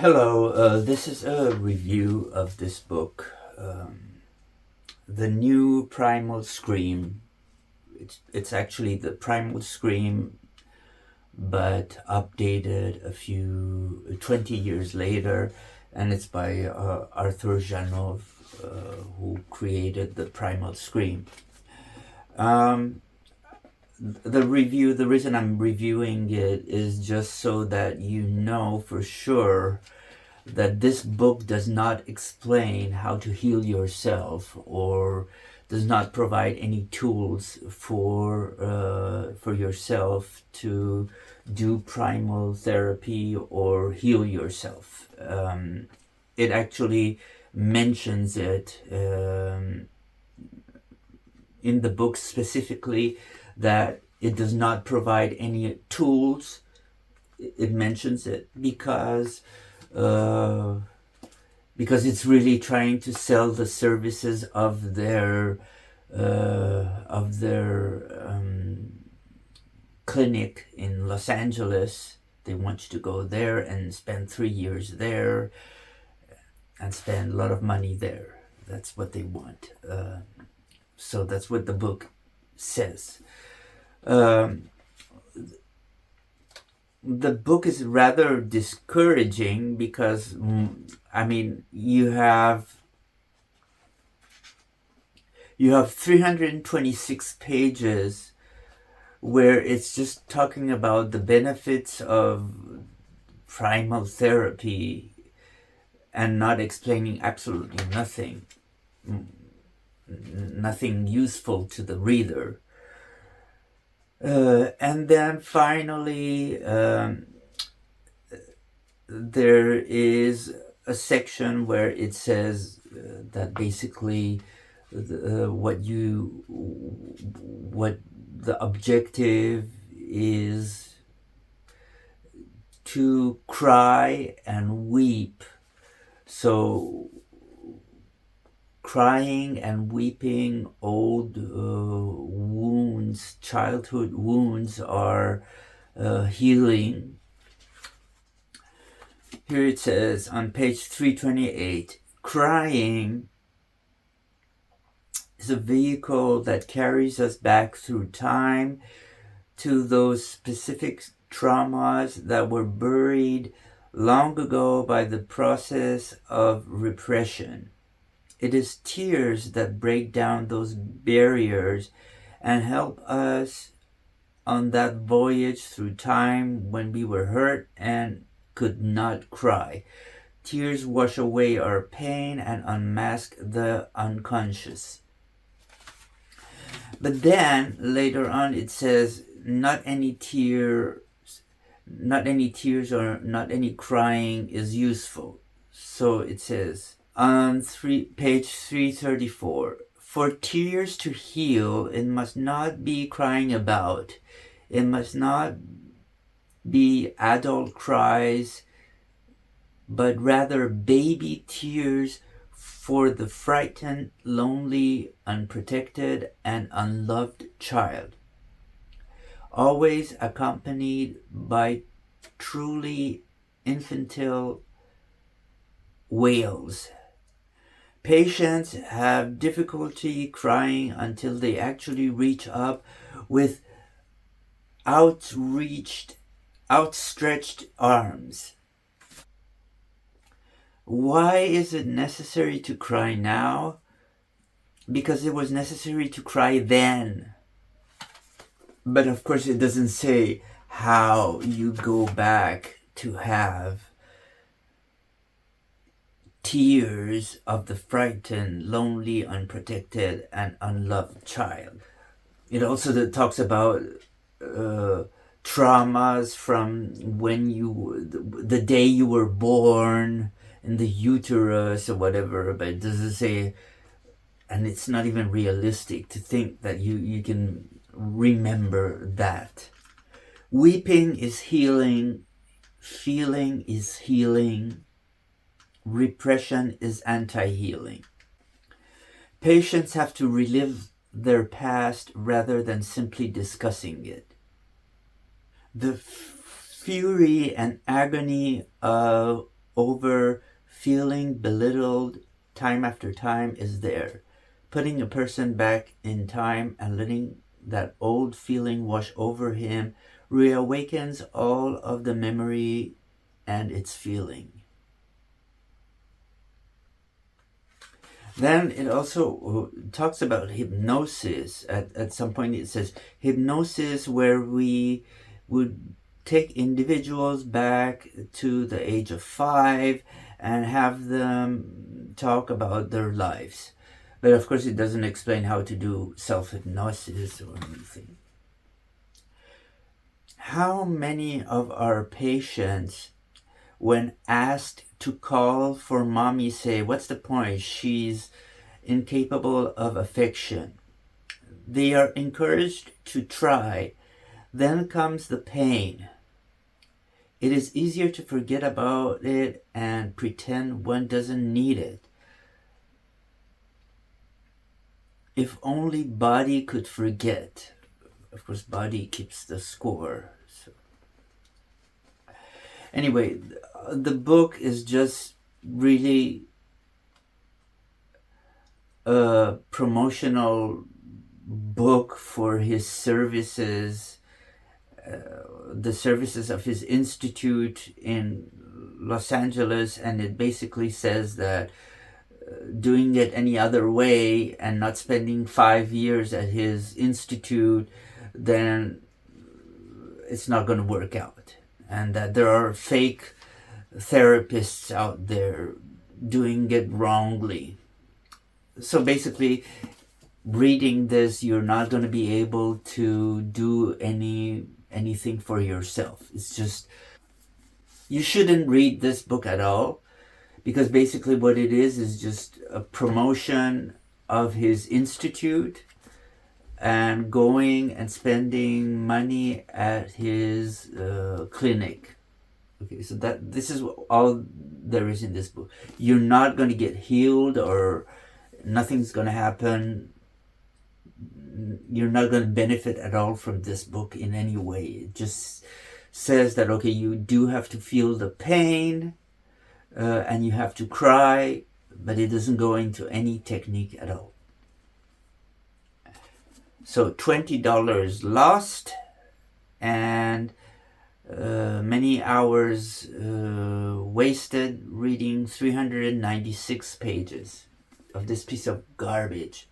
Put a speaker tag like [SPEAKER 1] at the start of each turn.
[SPEAKER 1] Hello, this is a review of this book, The New Primal Scream. It's actually the Primal Scream, but updated 20 years later, and it's by Arthur Janov, who created the Primal Scream. The reason I'm reviewing it is just so that you know for sure that this book does not explain how to heal yourself or does not provide any tools for yourself to do primal therapy or heal yourself. It actually mentions it in the book specifically that it does not provide any tools. It mentions it because it's really trying to sell the services of their clinic in Los Angeles. They want you to go there and spend 3 years there and spend a lot of money there. That's what they want. So that's what the book says. The book is rather discouraging because, you have 326 pages where it's just talking about the benefits of primal therapy and not explaining absolutely nothing useful to the reader. And then finally, there is a section where it says that basically what the objective is to cry and weep. So crying and weeping old wounds, childhood wounds, are healing. Here it says on page 328, crying is a vehicle that carries us back through time to those specific traumas that were buried long ago by the process of repression. It is tears that break down those barriers and help us on that voyage through time when we were hurt and could not cry. Tears wash away our pain and unmask the unconscious. But then later on it says not any tears or not any crying is useful. So it says on page 334, for tears to heal, it must not be crying about. It must not be adult cries, but rather baby tears for the frightened, lonely, unprotected, and unloved child. Always accompanied by truly infantile wails. Patients have difficulty crying until they actually reach up with outstretched arms. Why is it necessary to cry now? Because it was necessary to cry then. But of course it doesn't say how you go back to have tears of the frightened, lonely, unprotected, and unloved child. It also talks about traumas from when the day you were born, in the uterus or whatever, but it doesn't say, and it's not even realistic to think that you can remember that. Weeping is healing, feeling is healing, repression is anti-healing. Patients have to relive their past rather than simply discussing it. The fury and agony of over feeling belittled time after time is there. Putting a person back in time and letting that old feeling wash over him reawakens all of the memory and its feeling. Then it also talks about hypnosis. At some point it says hypnosis, where we would take individuals back to the age of 5 and have them talk about their lives. But of course it doesn't explain how to do self-hypnosis or anything. How many of our patients, when asked to call for mommy, say, what's the point? She's incapable of affection. They are encouraged to try. Then comes the pain. It is easier to forget about it and pretend one doesn't need it. If only body could forget. Of course, body keeps the score. So. Anyway, the book is just really a promotional book for his services, the services of his institute in Los Angeles, and it basically says that doing it any other way and not spending 5 years at his institute, then it's not going to work out. And that there are fake therapists out there doing it wrongly. So basically, reading this, you're not going to be able to do anything for yourself. It's just, you shouldn't read this book at all, because basically what it is just a promotion of his institute and going and spending money at his clinic. Okay, so this is all there is in this book. You're not going to get healed, or nothing's going to happen. You're not going to benefit at all from this book in any way. It just says that, okay, you do have to feel the pain, and you have to cry, but it doesn't go into any technique at all. So $20 lost, and many hours wasted reading 396 pages of this piece of garbage.